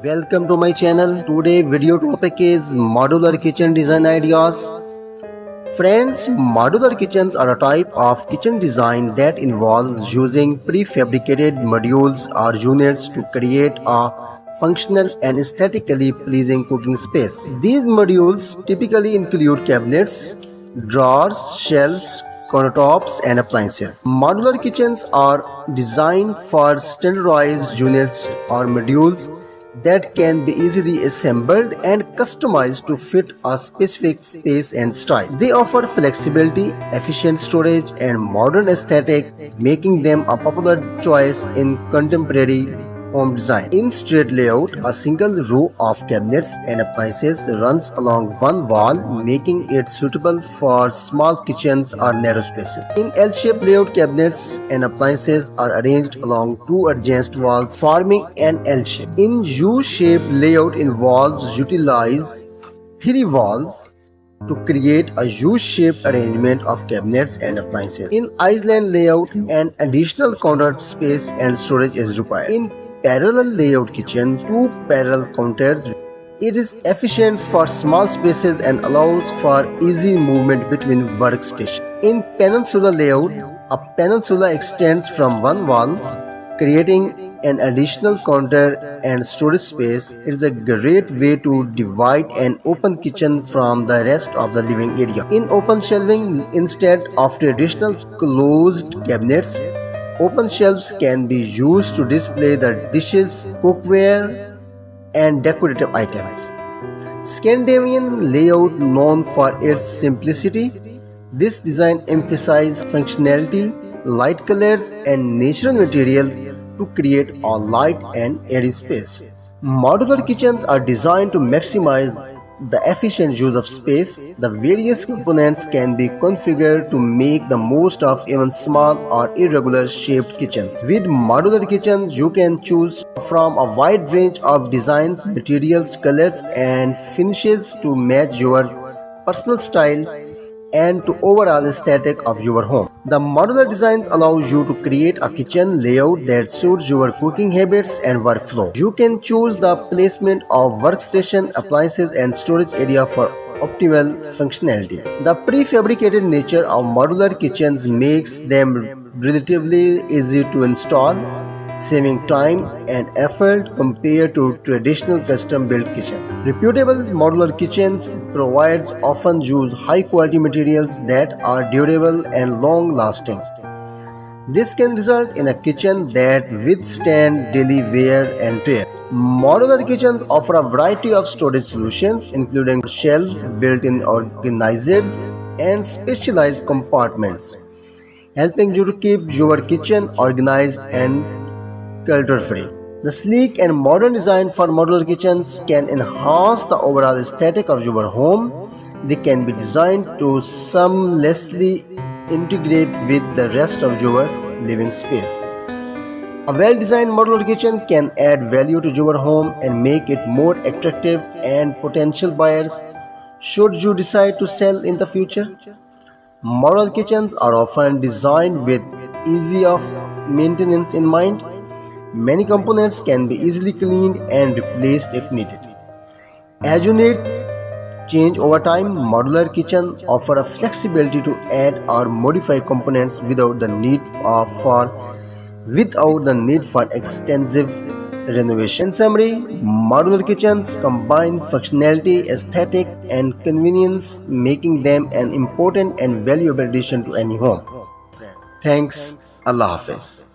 Welcome to my channel. Today video topic is modular kitchen design ideas. Friends, modular kitchens are a type of kitchen design that involves using prefabricated modules or units to create a functional and aesthetically pleasing cooking space. These modules typically include cabinets, drawers, shelves, countertops, and appliances. Modular kitchens are designed for standardized units or modules that can be easily assembled and customized to fit a specific space and style. They offer flexibility, efficient storage, and modern aesthetic, making them a popular choice in contemporary home design. In straight layout, a single row of cabinets and appliances runs along one wall, making it suitable for small kitchens or narrow spaces. In L-shaped layout, cabinets and appliances are arranged along two adjacent walls, forming an L shape. In U-shaped layout involves utilize three walls to create a U-shaped arrangement of cabinets and appliances. In island layout, an additional counter space and storage is required. In parallel layout kitchen, two parallel counters. It is efficient for small spaces and allows for easy movement between workstations. In peninsula layout, a peninsula extends from one wall, creating an additional counter and storage space. It is a great way to divide an open kitchen from the rest of the living area. In open shelving, instead of traditional closed cabinets, open shelves can be used to display the dishes, cookware, and decorative items. Scandinavian layout, known for its simplicity, this design emphasizes functionality, light colors, and natural materials to create a light and airy space. Modular kitchens are designed to maximize the efficient use of space. The various components can be configured to make the most of even small or irregular shaped kitchens. With modular kitchens, you can choose from a wide range of designs, materials, colors, and finishes to match your personal style and to overall aesthetic of your home. The modular designs allow you to create a kitchen layout that suits your cooking habits and workflow. You can choose the placement of workstation, appliances, and storage area for optimal functionality. The prefabricated nature of modular kitchens makes them relatively easy to install, saving time and effort compared to traditional custom-built kitchens. Reputable modular kitchens providers often use high-quality materials that are durable and long-lasting. This can result in a kitchen that withstands daily wear and tear. Modular kitchens offer a variety of storage solutions, including shelves, built-in organizers, and specialized compartments, helping you to keep your kitchen organized and clutter-free. The sleek and modern design for modular kitchens can enhance the overall aesthetic of your home. They can be designed to seamlessly integrate with the rest of your living space. A well-designed modular kitchen can add value to your home and make it more attractive and potential buyers should you decide to sell in the future. Modular kitchens are often designed with ease of maintenance in mind. Many components can be easily cleaned and replaced if needed. As you need change over time, modular kitchens offer a flexibility to add or modify components without the need for extensive renovation. In summary, modular kitchens combine functionality, aesthetic, and convenience, making them an important and valuable addition to any home. Thanks. Allah Hafiz.